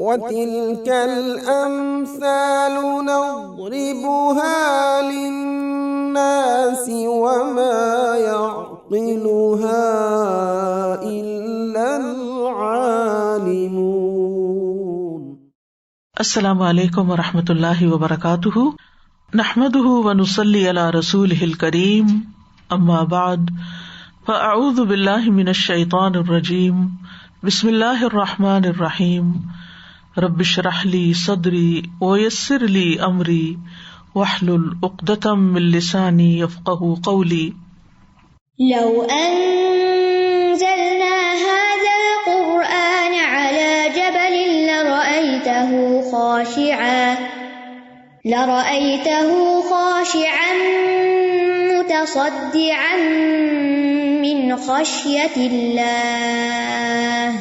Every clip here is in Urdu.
وَتِلْكَ الْأَمْثَالُ نَضْرِبُهَا لِلنَّاسِ وَمَا يَعْقِلُهَا إِلَّا الْعَالِمُونَ۔ السلام علیکم ورحمۃ اللہ وبرکاتہ، نحمدہ ونصلی علی رسولہ الکریم، اما بعد، فاعوذ باللہ من الشیطان الرجیم، بسم اللہ الرحمن الرحیم، رب اشرح لی صدری ویسر لی امری واحلل عقدۃ من لسانی یفقہوا قولی۔ لو انزلنا هذا القرآن على جبل لرأيته خاشعا متصدعا من خشية الله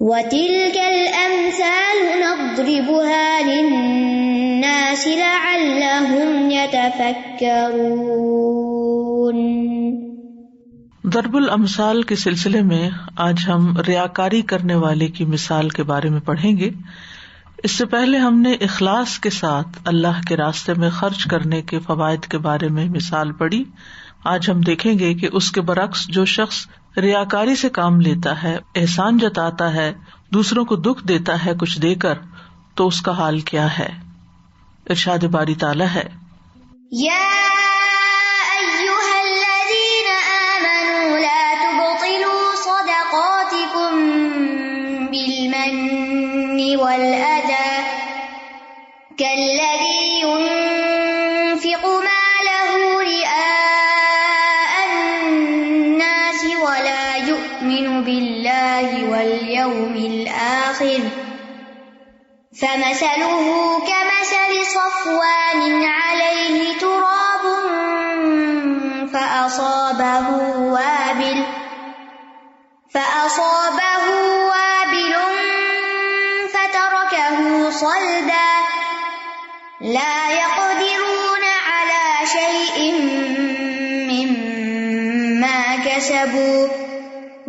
وتلك الأمثال نضربها للناس لعلهم يتفكرون۔ ضرب الامثال کے سلسلے میں آج ہم ریاکاری کرنے والے کی مثال کے بارے میں پڑھیں گے۔ اس سے پہلے ہم نے اخلاص کے ساتھ اللہ کے راستے میں خرچ کرنے کے فوائد کے بارے میں مثال پڑھی۔ آج ہم دیکھیں گے کہ اس کے برعکس جو شخص ریاکاری سے کام لیتا ہے، احسان جتاتا ہے، دوسروں کو دکھ دیتا ہے کچھ دے کر، تو اس کا حال کیا ہے۔ ارشاد باری تعالیٰ ہے، یا ایھا الذین آمنوا لا تبطلوا صدقاتکم بالمن والأذى كالذي ينفق ماله رئاء الناس ولا يؤمن بالله واليوم الآخر فمثله كمثل صفوان عليه تراب فأصابه وابل فتركه صلدا لا يقدرون على شيء مما كسبوا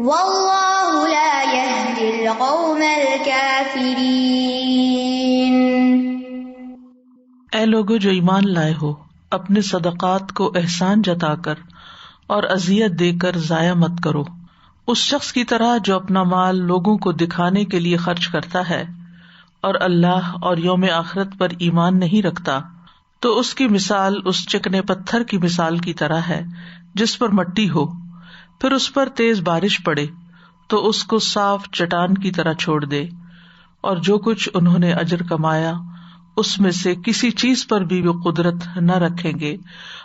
والله لا يهدي القوم الكافرين۔ اے لوگو جو ایمان لائے ہو، اپنے صدقات کو احسان جتا کر اور اذیت دے کر ضائع مت کرو، اس شخص کی طرح جو اپنا مال لوگوں کو دکھانے کے لیے خرچ کرتا ہے اور اللہ اور یوم آخرت پر ایمان نہیں رکھتا، تو اس کی مثال اس چکنے پتھر کی مثال کی طرح ہے جس پر مٹی ہو، پھر اس پر تیز بارش پڑے تو اس کو صاف چٹان کی طرح چھوڑ دے، اور جو کچھ انہوں نے اجر کمایا اس میں سے کسی چیز پر بھی وہ قدرت نہ رکھیں گے،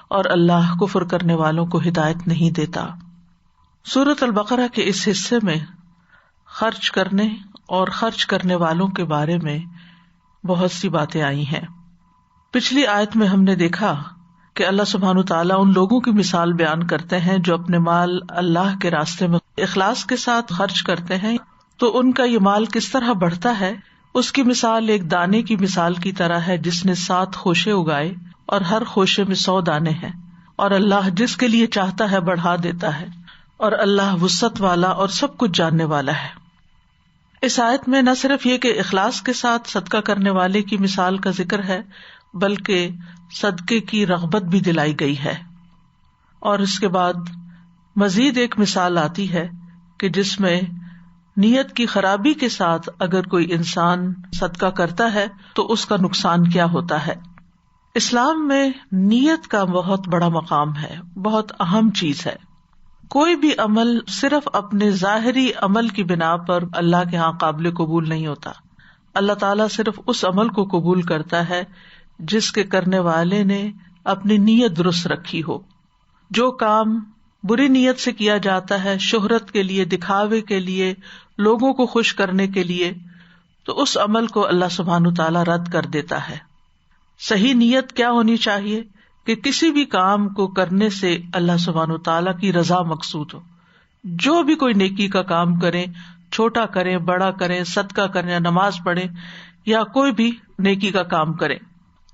اور اللہ کفر کرنے والوں کو ہدایت نہیں دیتا۔ سورۃ البقرہ کے اس حصے میں خرچ کرنے اور خرچ کرنے والوں کے بارے میں بہت سی باتیں آئی ہیں۔ پچھلی آیت میں ہم نے دیکھا کہ اللہ سبحانہ تعالیٰ ان لوگوں کی مثال بیان کرتے ہیں جو اپنے مال اللہ کے راستے میں اخلاص کے ساتھ خرچ کرتے ہیں، تو ان کا یہ مال کس طرح بڑھتا ہے۔ اس کی مثال ایک دانے کی مثال کی طرح ہے جس نے 7 خوشے اگائے اور ہر خوشے میں 100 دانے ہیں، اور اللہ جس کے لیے چاہتا ہے بڑھا دیتا ہے، اور اللہ وسعت والا اور سب کچھ جاننے والا ہے۔ اس آیت میں نہ صرف یہ کہ اخلاص کے ساتھ صدقہ کرنے والے کی مثال کا ذکر ہے، بلکہ صدقے کی رغبت بھی دلائی گئی ہے، اور اس کے بعد مزید ایک مثال آتی ہے کہ جس میں نیت کی خرابی کے ساتھ اگر کوئی انسان صدقہ کرتا ہے تو اس کا نقصان کیا ہوتا ہے۔ اسلام میں نیت کا بہت بڑا مقام ہے، بہت اہم چیز ہے۔ کوئی بھی عمل صرف اپنے ظاہری عمل کی بنا پر اللہ کے ہاں قابل قبول نہیں ہوتا۔ اللہ تعالیٰ صرف اس عمل کو قبول کرتا ہے جس کے کرنے والے نے اپنی نیت درست رکھی ہو۔ جو کام بری نیت سے کیا جاتا ہے، شہرت کے لیے، دکھاوے کے لیے، لوگوں کو خوش کرنے کے لیے، تو اس عمل کو اللہ سبحانہ تعالیٰ رد کر دیتا ہے۔ صحیح نیت کیا ہونی چاہیے کہ کسی بھی کام کو کرنے سے اللہ سبحانہ تعالیٰ کی رضا مقصود ہو۔ جو بھی کوئی نیکی کا کام کریں، چھوٹا کریں، بڑا کریں، صدقہ کریں یا نماز پڑھیں یا کوئی بھی نیکی کا کام کریں،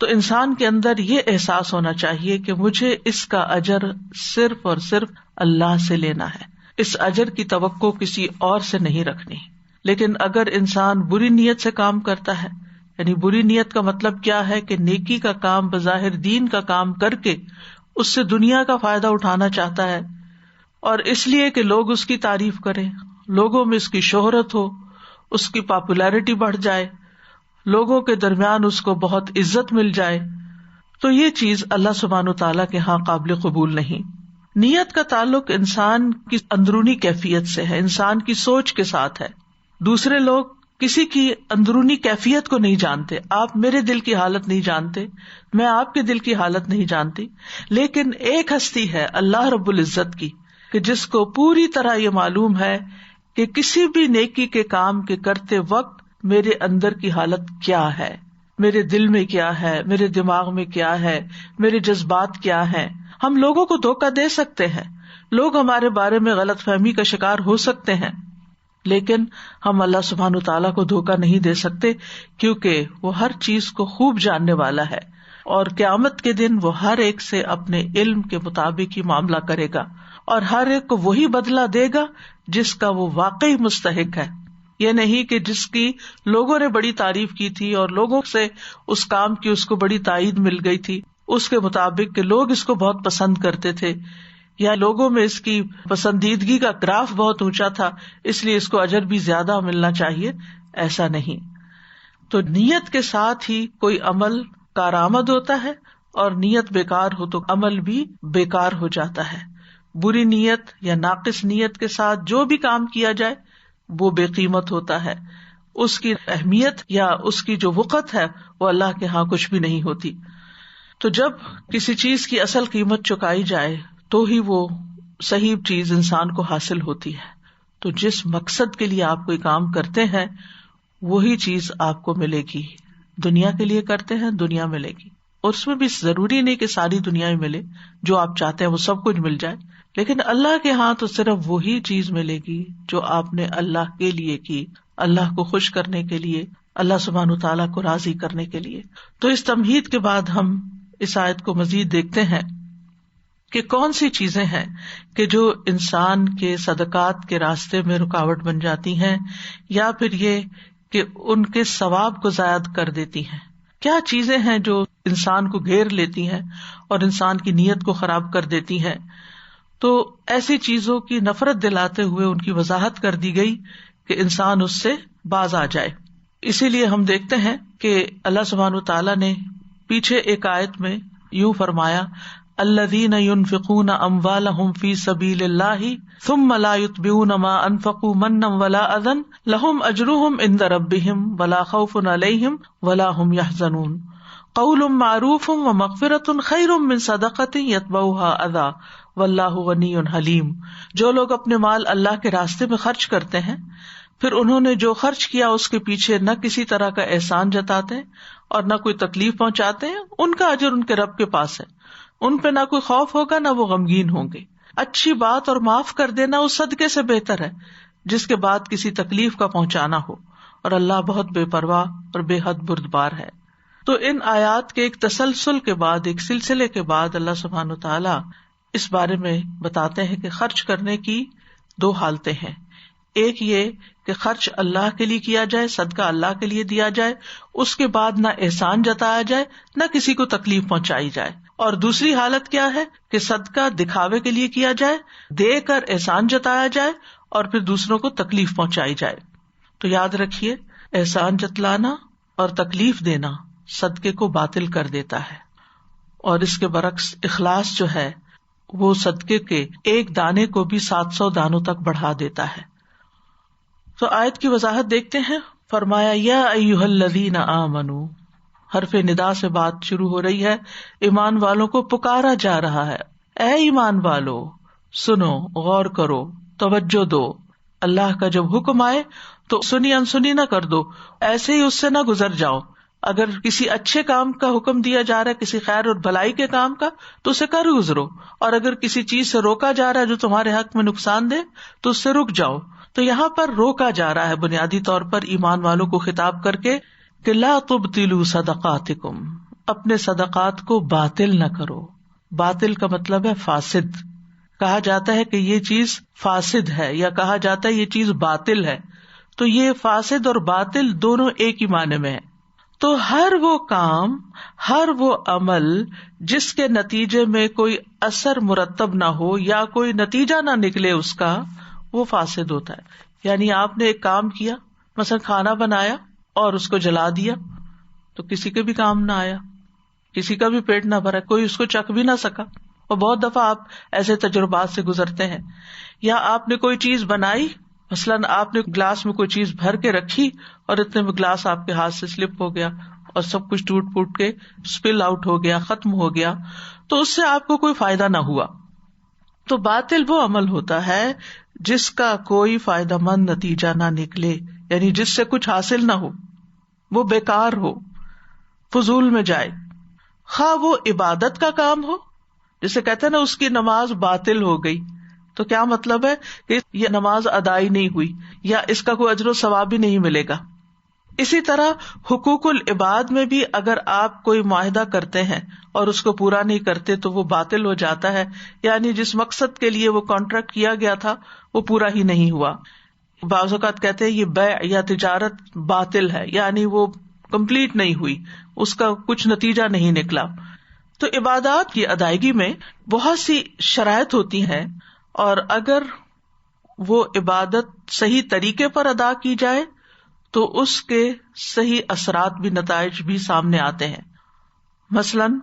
تو انسان کے اندر یہ احساس ہونا چاہیے کہ مجھے اس کا اجر صرف اور صرف اللہ سے لینا ہے، اس اجر کی توقع کسی اور سے نہیں رکھنی۔ لیکن اگر انسان بری نیت سے کام کرتا ہے، یعنی بری نیت کا مطلب کیا ہے کہ نیکی کا کام بظاہر دین کا کام کر کے اس سے دنیا کا فائدہ اٹھانا چاہتا ہے، اور اس لیے کہ لوگ اس کی تعریف کریں، لوگوں میں اس کی شہرت ہو، اس کی پاپولیرٹی بڑھ جائے، لوگوں کے درمیان اس کو بہت عزت مل جائے، تو یہ چیز اللہ سبحانہ تعالیٰ کے ہاں قابل قبول نہیں۔ نیت کا تعلق انسان کی اندرونی کیفیت سے ہے، انسان کی سوچ کے ساتھ ہے۔ دوسرے لوگ کسی کی اندرونی کیفیت کو نہیں جانتے، آپ میرے دل کی حالت نہیں جانتے، میں آپ کے دل کی حالت نہیں جانتی، لیکن ایک ہستی ہے اللہ رب العزت کی کہ جس کو پوری طرح یہ معلوم ہے کہ کسی بھی نیکی کے کام کے کرتے وقت میرے اندر کی حالت کیا ہے، میرے دل میں کیا ہے، میرے دماغ میں کیا ہے، میرے جذبات کیا ہیں۔ ہم لوگوں کو دھوکہ دے سکتے ہیں، لوگ ہمارے بارے میں غلط فہمی کا شکار ہو سکتے ہیں، لیکن ہم اللہ سبحانہ تعالیٰ کو دھوکہ نہیں دے سکتے، کیونکہ وہ ہر چیز کو خوب جاننے والا ہے، اور قیامت کے دن وہ ہر ایک سے اپنے علم کے مطابق ہی معاملہ کرے گا، اور ہر ایک کو وہی بدلہ دے گا جس کا وہ واقعی مستحق ہے۔ یہ نہیں کہ جس کی لوگوں نے بڑی تعریف کی تھی اور لوگوں سے اس کام کی اس کو بڑی تائید مل گئی تھی اس کے مطابق کہ لوگ اس کو بہت پسند کرتے تھے، یا لوگوں میں اس کی پسندیدگی کا گراف بہت اونچا تھا اس لیے اس کو اجر بھی زیادہ ملنا چاہیے، ایسا نہیں۔ تو نیت کے ساتھ ہی کوئی عمل کارآمد ہوتا ہے، اور نیت بیکار ہو تو عمل بھی بیکار ہو جاتا ہے۔ بری نیت یا ناقص نیت کے ساتھ جو بھی کام کیا جائے وہ بے قیمت ہوتا ہے، اس کی اہمیت یا اس کی جو وقت ہے وہ اللہ کے ہاں کچھ بھی نہیں ہوتی۔ تو جب کسی چیز کی اصل قیمت چکائی جائے تو ہی وہ صحیح چیز انسان کو حاصل ہوتی ہے۔ تو جس مقصد کے لیے آپ کوئی کام کرتے ہیں وہی چیز آپ کو ملے گی، دنیا کے لیے کرتے ہیں دنیا ملے گی، اور اس میں بھی ضروری نہیں کہ ساری دنیا ہی ملے، جو آپ چاہتے ہیں وہ سب کچھ مل جائے، لیکن اللہ کے ہاں تو صرف وہی چیز ملے گی جو آپ نے اللہ کے لیے کی، اللہ کو خوش کرنے کے لیے، اللہ سبحانہ تعالیٰ کو راضی کرنے کے لیے۔ تو اس تمہید کے بعد ہم اس آیت کو مزید دیکھتے ہیں کہ کون سی چیزیں ہیں کہ جو انسان کے صدقات کے راستے میں رکاوٹ بن جاتی ہیں، یا پھر یہ کہ ان کے ثواب کو ضائع کر دیتی ہیں۔ کیا چیزیں ہیں جو انسان کو گھیر لیتی ہیں اور انسان کی نیت کو خراب کر دیتی ہیں؟ تو ایسی چیزوں کی نفرت دلاتے ہوئے ان کی وضاحت کر دی گئی کہ انسان اس سے باز آ جائے۔ اسی لیے ہم دیکھتے ہیں کہ اللہ سبحانہ تعالیٰ نے پیچھے ایک آیت میں یوں فرمایا، الذین ينفقون اموالهم فی سبیل اللہ ثم لا یتبعون ما انفقوا منا ولا اذى لهم اجرهم عند ربهم ولا خوف علیہم ولا هم يحزنون قول معروف ومغفرۃ خیر من صدقۃ یتبعها اذى واللہ غنی حلیم۔ جو لوگ اپنے مال اللہ کے راستے میں خرچ کرتے ہیں، پھر انہوں نے جو خرچ کیا اس کے پیچھے نہ کسی طرح کا احسان جتاتے ہیں اور نہ کوئی تکلیف پہنچاتے ہیں، ان کا اجر ان کے رب کے پاس ہے، ان پہ نہ کوئی خوف ہوگا نہ وہ غمگین ہوں گے۔ اچھی بات اور معاف کر دینا اس صدقے سے بہتر ہے جس کے بعد کسی تکلیف کا پہنچانا ہو، اور اللہ بہت بے پرواہ اور بے حد بردبار ہے۔ تو ان آیات کے ایک تسلسل کے بعد، ایک سلسلے کے بعد اللہ سبحانہ تعالیٰ اس بارے میں بتاتے ہیں کہ خرچ کرنے کی دو حالتیں ہیں۔ ایک یہ کہ خرچ اللہ کے لیے کیا جائے، صدقہ اللہ کے لیے دیا جائے، اس کے بعد نہ احسان جتایا جائے نہ کسی کو تکلیف پہنچائی جائے، اور دوسری حالت کیا ہے کہ صدقہ دکھاوے کے لیے کیا جائے، دے کر احسان جتایا جائے اور پھر دوسروں کو تکلیف پہنچائی جائے۔ تو یاد رکھیے، احسان جتلانا اور تکلیف دینا صدقے کو باطل کر دیتا ہے، اور اس کے برعکس اخلاص جو ہے وہ صدقے کے ایک دانے کو بھی 700 دانوں تک بڑھا دیتا ہے۔ تو آیت کی وضاحت دیکھتے ہیں۔ فرمایا یا ایھا الذین آمنوا، حرف ندا سے بات شروع ہو رہی ہے، ایمان والوں کو پکارا جا رہا ہے، اے ایمان والو سنو، غور کرو، توجہ دو۔ اللہ کا جب حکم آئے تو سنی انسنی نہ کر دو، ایسے ہی اس سے نہ گزر جاؤ۔ اگر کسی اچھے کام کا حکم دیا جا رہا ہے، کسی خیر اور بھلائی کے کام کا، تو اسے کر گزرو، اور اگر کسی چیز سے روکا جا رہا ہے جو تمہارے حق میں نقصان دے تو اس سے رک جاؤ۔ تو یہاں پر روکا جا رہا ہے بنیادی طور پر ایمان والوں کو خطاب کر کے کہ لا تبطلوا صدقاتکم، اپنے صدقات کو باطل نہ کرو۔ باطل کا مطلب ہے فاسد۔ کہا جاتا ہے کہ یہ چیز فاسد ہے، یا کہا جاتا ہے یہ چیز باطل ہے، تو یہ فاسد اور باطل دونوں ایک ہی معنی میں ہے. تو ہر وہ کام، ہر وہ عمل جس کے نتیجے میں کوئی اثر مرتب نہ ہو یا کوئی نتیجہ نہ نکلے اس کا، وہ فاسد ہوتا ہے. یعنی آپ نے ایک کام کیا، مثلا کھانا بنایا اور اس کو جلا دیا، تو کسی کے بھی کام نہ آیا، کسی کا بھی پیٹ نہ بھرا، کوئی اس کو چکھ بھی نہ سکا. اور بہت دفعہ آپ ایسے تجربات سے گزرتے ہیں. یا آپ نے کوئی چیز بنائی، مثلاً آپ نے گلاس میں کوئی چیز بھر کے رکھی اور اتنے میں گلاس آپ کے ہاتھ سے سلپ ہو گیا اور سب کچھ ٹوٹ پوٹ کے اسپل آؤٹ ہو گیا، ختم ہو گیا، تو اس سے آپ کو کوئی فائدہ نہ ہوا. تو باطل وہ عمل ہوتا ہے جس کا کوئی فائدہ مند نتیجہ نہ نکلے، یعنی جس سے کچھ حاصل نہ ہو، وہ بیکار ہو، فضول میں جائے. خواہ وہ عبادت کا کام ہو، جسے کہتے ہیں نا اس کی نماز باطل ہو گئی، تو کیا مطلب ہے کہ یہ نماز ادائی نہیں ہوئی یا اس کا کوئی اجر و ثواب بھی نہیں ملے گا. اسی طرح حقوق العباد میں بھی اگر آپ کوئی معاہدہ کرتے ہیں اور اس کو پورا نہیں کرتے تو وہ باطل ہو جاتا ہے، یعنی جس مقصد کے لیے وہ کانٹریکٹ کیا گیا تھا وہ پورا ہی نہیں ہوا. بعض اوقات کہتے ہیں یہ بیع یا تجارت باطل ہے، یعنی وہ کمپلیٹ نہیں ہوئی، اس کا کچھ نتیجہ نہیں نکلا. تو عبادات کی ادائیگی میں بہت سی شرائط ہوتی ہیں، اور اگر وہ عبادت صحیح طریقے پر ادا کی جائے تو اس کے صحیح اثرات بھی، نتائج بھی سامنے آتے ہیں. مثلاً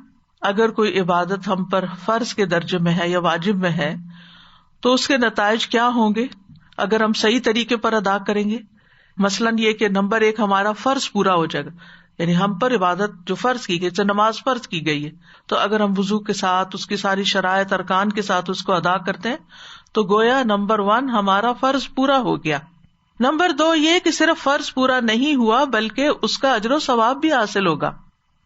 اگر کوئی عبادت ہم پر فرض کے درجے میں ہے یا واجب میں ہے تو اس کے نتائج کیا ہوں گے اگر ہم صحیح طریقے پر ادا کریں گے. مثلاً یہ کہ نمبر 1 ہمارا فرض پورا ہو جائے گا، یعنی ہم پر عبادت جو فرض کی گئی، جیسے نماز فرض کی گئی ہے، تو اگر ہم وضو کے ساتھ اس کی ساری شرائط ارکان کے ساتھ اس کو ادا کرتے ہیں تو گویا نمبر 1 ہمارا فرض پورا ہو گیا. نمبر 2 یہ کہ صرف فرض پورا نہیں ہوا بلکہ اس کا اجر و ثواب بھی حاصل ہوگا.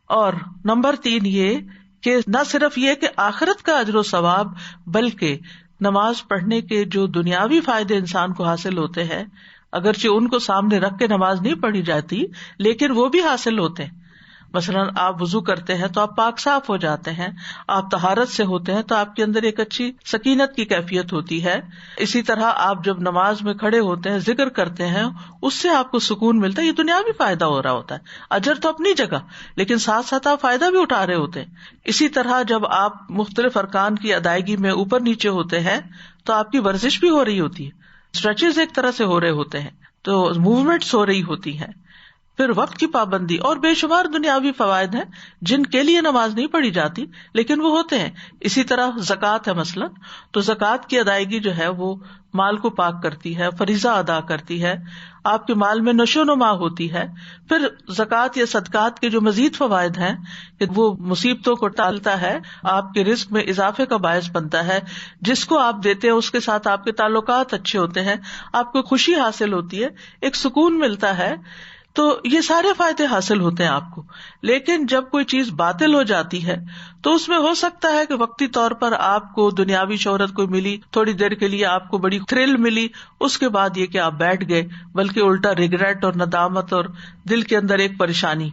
اور نمبر 3 یہ کہ نہ صرف یہ کہ آخرت کا اجر و ثواب بلکہ نماز پڑھنے کے جو دنیاوی فائدے انسان کو حاصل ہوتے ہیں، اگرچہ ان کو سامنے رکھ کے نماز نہیں پڑھی جاتی لیکن وہ بھی حاصل ہوتے ہیں. مثلاً آپ وضو کرتے ہیں تو آپ پاک صاف ہو جاتے ہیں، آپ طہارت سے ہوتے ہیں تو آپ کے اندر ایک اچھی سکینت کی کیفیت ہوتی ہے. اسی طرح آپ جب نماز میں کھڑے ہوتے ہیں، ذکر کرتے ہیں، اس سے آپ کو سکون ملتا ہے. یہ دنیاوی فائدہ ہو رہا ہوتا ہے، اجر تو اپنی جگہ، لیکن ساتھ ساتھ آپ فائدہ بھی اٹھا رہے ہوتے ہیں. اسی طرح جب آپ مختلف ارکان کی ادائیگی میں اوپر نیچے ہوتے ہیں تو آپ کی ورزش بھی ہو رہی ہوتی ہے، اسٹریچز ایک طرح سے ہو رہے ہوتے ہیں، تو موومنٹس ہو رہی ہوتی ہیں. پھر وقت کی پابندی اور بے شمار دنیاوی فوائد ہیں جن کے لیے نماز نہیں پڑھی جاتی لیکن وہ ہوتے ہیں. اسی طرح زکوٰۃ ہے مثلاً، تو زکوٰۃ کی ادائیگی جو ہے وہ مال کو پاک کرتی ہے، فریضہ ادا کرتی ہے، آپ کے مال میں نشو و نما ہوتی ہے. پھر زکوٰۃ یا صدقات کے جو مزید فوائد ہیں کہ وہ مصیبتوں کو ٹالتا ہے، آپ کے رزق میں اضافے کا باعث بنتا ہے، جس کو آپ دیتے ہیں اس کے ساتھ آپ کے تعلقات اچھے ہوتے ہیں، آپ کو خوشی حاصل ہوتی ہے، ایک سکون ملتا ہے. تو یہ سارے فائدے حاصل ہوتے ہیں آپ کو. لیکن جب کوئی چیز باطل ہو جاتی ہے تو اس میں ہو سکتا ہے کہ وقتی طور پر آپ کو دنیاوی شہرت کوئی ملی، تھوڑی دیر کے لیے آپ کو بڑی تھرل ملی، اس کے بعد یہ کہ آپ بیٹھ گئے، بلکہ الٹا ریگریٹ اور ندامت اور دل کے اندر ایک پریشانی.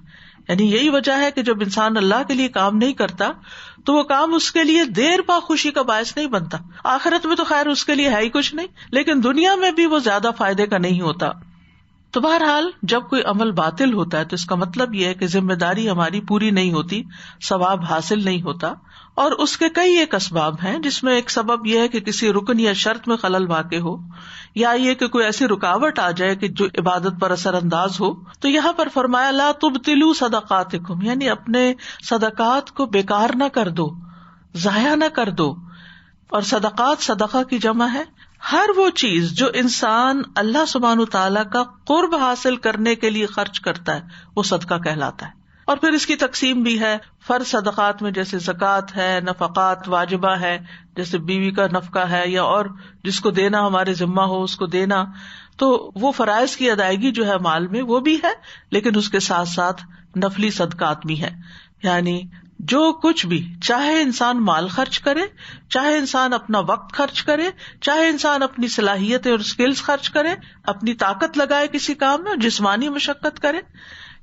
یعنی یہی وجہ ہے کہ جب انسان اللہ کے لیے کام نہیں کرتا تو وہ کام اس کے لیے دیر پا خوشی کا باعث نہیں بنتا. آخرت میں تو خیر اس کے لیے ہے ہی کچھ نہیں، لیکن دنیا میں بھی وہ زیادہ فائدے کا نہیں ہوتا. تو بہرحال جب کوئی عمل باطل ہوتا ہے تو اس کا مطلب یہ ہے کہ ذمہ داری ہماری پوری نہیں ہوتی، ثواب حاصل نہیں ہوتا. اور اس کے کئی ایک اسباب ہیں، جس میں ایک سبب یہ ہے کہ کسی رکن یا شرط میں خلل واقع ہو، یا یہ کہ کوئی ایسی رکاوٹ آ جائے کہ جو عبادت پر اثر انداز ہو. تو یہاں پر فرمایا لا تبطلوا صدقاتکم، یعنی اپنے صدقات کو بیکار نہ کر دو، ضائع نہ کر دو. اور صدقات صدقہ کی جمع ہے. ہر وہ چیز جو انسان اللہ سبحانہ تعالیٰ کا قرب حاصل کرنے کے لیے خرچ کرتا ہے وہ صدقہ کہلاتا ہے. اور پھر اس کی تقسیم بھی ہے فرض صدقات میں، جیسے زکوٰۃ ہے، نفقات واجبہ ہے جیسے بیوی کا نفقہ ہے، یا اور جس کو دینا ہمارے ذمہ ہو اس کو دینا. تو وہ فرائض کی ادائیگی جو ہے مال میں وہ بھی ہے، لیکن اس کے ساتھ ساتھ نفلی صدقات بھی ہیں. یعنی جو کچھ بھی، چاہے انسان مال خرچ کرے، چاہے انسان اپنا وقت خرچ کرے، چاہے انسان اپنی صلاحیتیں اور اسکلز خرچ کرے، اپنی طاقت لگائے کسی کام میں، جسمانی مشقت کرے،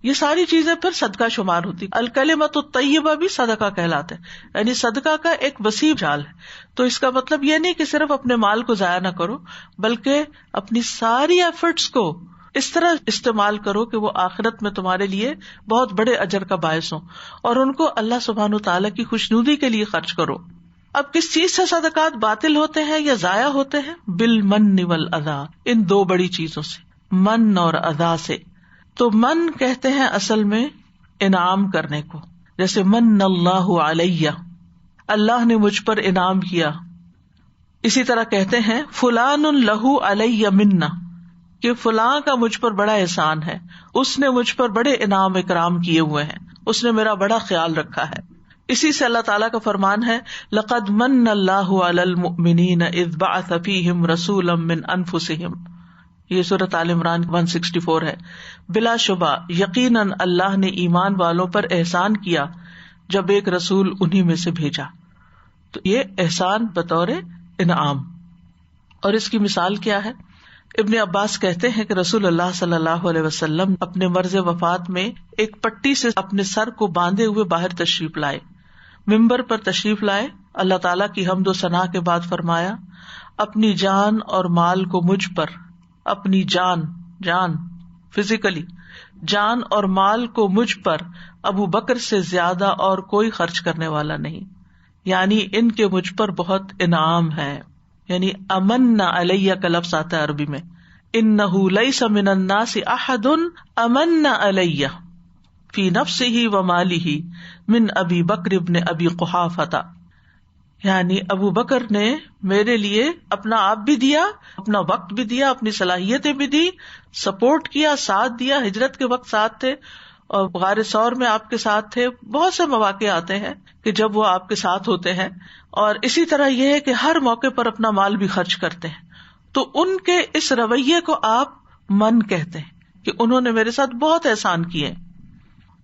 یہ ساری چیزیں پھر صدقہ شمار ہوتی. الکلمۃ الطیبہ بھی صدقہ کہلاتا ہے، یعنی صدقہ کا ایک وسیع جال ہے. تو اس کا مطلب یہ نہیں کہ صرف اپنے مال کو ضائع نہ کرو، بلکہ اپنی ساری ایفرٹس کو اس طرح استعمال کرو کہ وہ آخرت میں تمہارے لیے بہت بڑے اجر کا باعث ہوں، اور ان کو اللہ سبحانہ وتعالیٰ کی خوشنودی کے لیے خرچ کرو۔ اب کس چیز سے صدقات باطل ہوتے ہیں یا ضائع ہوتے ہیں؟ بالمن والاذی، ان دو بڑی چیزوں سے، من اور اذا سے۔ تو من کہتے ہیں اصل میں انعام کرنے کو، جیسے من اللہ علیہ، اللہ نے مجھ پر انعام کیا۔ اسی طرح کہتے ہیں فلان لہ علیہ منہ، کہ فلاں کا مجھ پر بڑا احسان ہے، اس نے مجھ پر بڑے انعام اکرام کیے ہوئے ہیں، اس نے میرا بڑا خیال رکھا ہے۔ اسی سے اللہ تعالیٰ کا فرمان ہے لقد من اللہ علی المؤمنین اذ بعث فیہم رسولا من انفسہم، یہ سورۃ آل عمران 164 ہے۔ بلا شبہ یقیناً اللہ نے ایمان والوں پر احسان کیا جب ایک رسول انہی میں سے بھیجا۔ تو یہ احسان بطور انعام، اور اس کی مثال کیا ہے؟ ابن عباس کہتے ہیں کہ رسول اللہ صلی اللہ علیہ وسلم اپنے مرض وفات میں ایک پٹی سے اپنے سر کو باندھے ہوئے باہر تشریف لائے، ممبر پر تشریف لائے، اللہ تعالیٰ کی حمد و ثنا کے بعد فرمایا اپنی جان اور مال کو مجھ پر، اپنی جان فزیکلی جان اور مال کو مجھ پر ابو بکر سے زیادہ اور کوئی خرچ کرنے والا نہیں، یعنی ان کے مجھ پر بہت انعام ہے۔ یعنی امن علیہ کا لفظ آتا ہے عربی میں، انہ لیس من الناس احد امن علیہ فی نفسہ ومالہ من ابی بکر ابن ابی قحافہ، یعنی ابو بکر نے میرے لیے اپنا آپ بھی دیا، اپنا وقت بھی دیا، اپنی صلاحیتیں بھی دی، سپورٹ کیا، ساتھ دیا، ہجرت کے وقت ساتھ تھے، اور غار ثور میں آپ کے ساتھ تھے۔ بہت سے مواقع آتے ہیں کہ جب وہ آپ کے ساتھ ہوتے ہیں، اور اسی طرح یہ ہے کہ ہر موقع پر اپنا مال بھی خرچ کرتے ہیں۔ تو ان کے اس رویے کو آپ من کہتے ہیں کہ انہوں نے میرے ساتھ بہت احسان کیے۔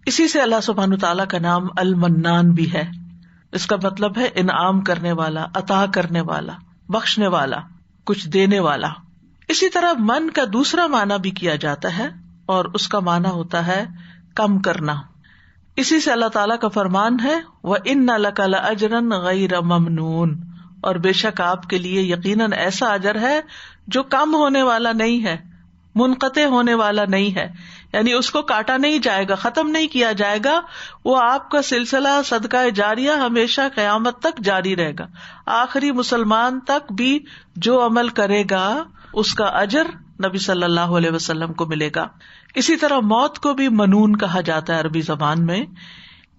اسی سے اللہ سبحانہ تعالیٰ کا نام المنان بھی ہے، اس کا مطلب ہے انعام کرنے والا، عطا کرنے والا، بخشنے والا، کچھ دینے والا۔ اسی طرح من کا دوسرا معنی بھی کیا جاتا ہے، اور اس کا معنی ہوتا ہے کم کرنا۔ اسی سے اللہ تعالیٰ کا فرمان ہے وَإِنَّ لَكَ لَأَجْرًا غَيْرَ مَمْنُونٍ، اور بے شک آپ کے لیے یقیناً ایسا اجر ہے جو کم ہونے والا نہیں ہے، منقطع ہونے والا نہیں ہے، یعنی اس کو کاٹا نہیں جائے گا، ختم نہیں کیا جائے گا، وہ آپ کا سلسلہ صدقہ جاریہ ہمیشہ قیامت تک جاری رہے گا۔ آخری مسلمان تک بھی جو عمل کرے گا اس کا اجر نبی صلی اللہ علیہ وسلم کو ملے گا۔ اسی طرح موت کو بھی منون کہا جاتا ہے عربی زبان میں،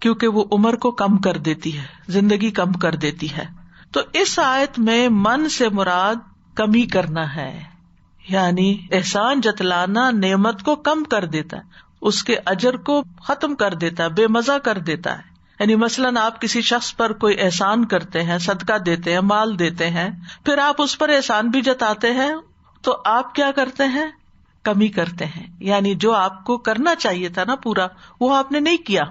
کیونکہ وہ عمر کو کم کر دیتی ہے، زندگی کم کر دیتی ہے۔ تو اس آیت میں من سے مراد کمی کرنا ہے، یعنی احسان جتلانا نعمت کو کم کر دیتا ہے، اس کے اجر کو ختم کر دیتا ہے، بے مزہ کر دیتا ہے۔ یعنی مثلاً آپ کسی شخص پر کوئی احسان کرتے ہیں، صدقہ دیتے ہیں، مال دیتے ہیں، پھر آپ اس پر احسان بھی جتاتے ہیں، تو آپ کیا کرتے ہیں؟ کمی کرتے ہیں، یعنی جو آپ کو کرنا چاہیے تھا نا پورا، وہ آپ نے نہیں کیا۔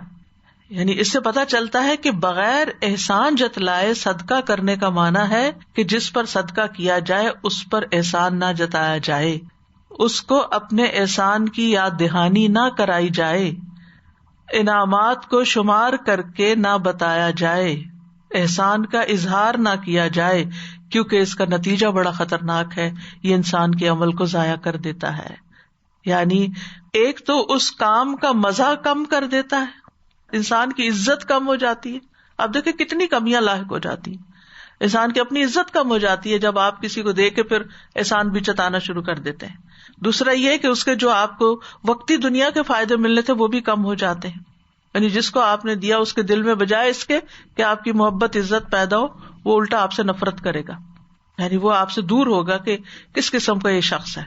یعنی اس سے پتا چلتا ہے کہ بغیر احسان جتلائے صدقہ کرنے کا معنی ہے کہ جس پر صدقہ کیا جائے اس پر احسان نہ جتایا جائے، اس کو اپنے احسان کی یاد دہانی نہ کرائی جائے، انعامات کو شمار کر کے نہ بتایا جائے، احسان کا اظہار نہ کیا جائے، کیونکہ اس کا نتیجہ بڑا خطرناک ہے، یہ انسان کے عمل کو ضائع کر دیتا ہے۔ یعنی ایک تو اس کام کا مزہ کم کر دیتا ہے، انسان کی عزت کم ہو جاتی ہے۔ اب دیکھیں کتنی کمیاں لاحق ہو جاتی ہیں، انسان کی اپنی عزت کم ہو جاتی ہے جب آپ کسی کو دے کے پھر احسان بھی جتانا شروع کر دیتے ہیں۔ دوسرا یہ کہ اس کے جو آپ کو وقتی دنیا کے فائدے ملنے تھے وہ بھی کم ہو جاتے ہیں، یعنی جس کو آپ نے دیا اس کے دل میں بجائے اس کے کہ آپ کی محبت عزت پیدا ہو، وہ الٹا آپ سے نفرت کرے گا، یعنی وہ آپ سے دور ہوگا کہ کس قسم کا یہ شخص ہے،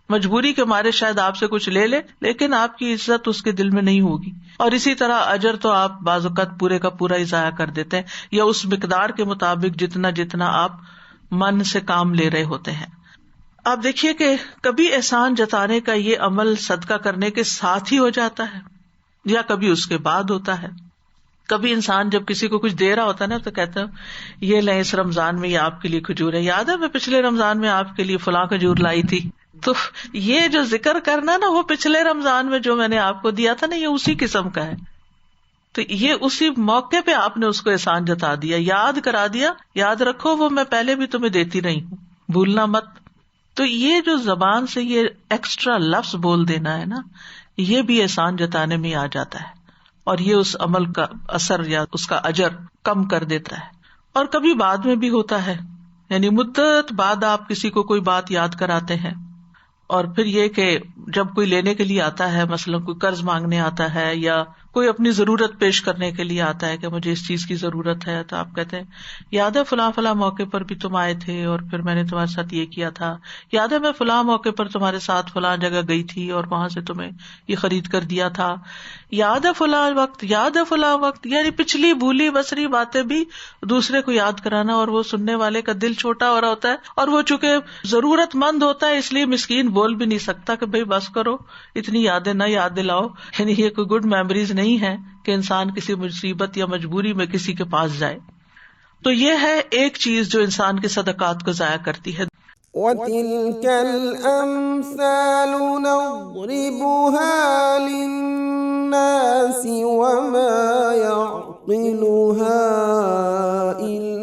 مجبوری کے مارے شاید آپ سے کچھ لے لے لیکن آپ کی عزت اس کے دل میں نہیں ہوگی۔ اور اسی طرح اجر تو آپ بعض اوقات پورے کا پورا ہی ضائع کر دیتے ہیں، یا اس مقدار کے مطابق جتنا آپ من سے کام لے رہے ہوتے ہیں۔ آپ دیکھیے کہ کبھی احسان جتانے کا یہ عمل صدقہ کرنے کے ساتھ ہی ہو جاتا ہے یا کبھی اس کے بعد ہوتا ہے۔ کبھی انسان جب کسی کو کچھ دے رہا ہوتا ہے نا تو کہتا ہے یہ لیں اس رمضان میں یہ آپ کے لیے کھجور ہے، یاد ہے میں پچھلے رمضان میں آپ کے لیے فلاں کھجور لائی تھی۔ تو یہ جو ذکر کرنا نا وہ پچھلے رمضان میں جو میں نے آپ کو دیا تھا نا، یہ اسی قسم کا ہے۔ تو یہ اسی موقع پہ آپ نے اس کو احسان جتا دیا، یاد کرا دیا، یاد رکھو وہ میں پہلے بھی تمہیں دیتی رہی ہوں، بھولنا مت۔ تو یہ جو زبان سے یہ ایکسٹرا لفظ بول دینا ہے نا، یہ بھی احسان جتانے میں آ جاتا ہے، اور یہ اس عمل کا اثر یا اس کا اجر کم کر دیتا ہے. اور کبھی بعد میں بھی ہوتا ہے، یعنی مدت بعد آپ کسی کو کوئی بات یاد کراتے ہیں، اور پھر یہ کہ جب کوئی لینے کے لیے آتا ہے، مثلا کوئی قرض مانگنے آتا ہے یا کوئی اپنی ضرورت پیش کرنے کے لیے آتا ہے کہ مجھے اس چیز کی ضرورت ہے، تو آپ کہتے ہیں یاد ہے فلاں فلاں موقع پر بھی تم آئے تھے اور پھر میں نے تمہارے ساتھ یہ کیا تھا، یاد ہے میں فلاں موقع پر تمہارے ساتھ فلاں جگہ گئی تھی اور وہاں سے تمہیں یہ خرید کر دیا تھا، یاد ہے فلاں وقت، یاد ہے فلاں وقت. یعنی پچھلی بھولی بسری باتیں بھی دوسرے کو یاد کرانا، اور وہ سننے والے کا دل چھوٹا ہو رہا ہوتا ہے، اور وہ چونکہ ضرورت مند ہوتا ہے اس لیے مسکین بول بھی نہیں سکتا کہ بھئی بس کرو، اتنی یادیں نہ یاد دلاؤ. یعنی یہ کوئی گڈ میموریز نہیں ہے کہ انسان کسی مصیبت یا مجبوری میں کسی کے پاس جائے. تو یہ ہے ایک چیز جو انسان کے صدقات کو ضائع کرتی ہے. وَتِلْكَ الْأَمْثَالُ نَضْرِبُهَا لِلنَّاسِ وَمَا يَعْقِلُهَا إِلَّا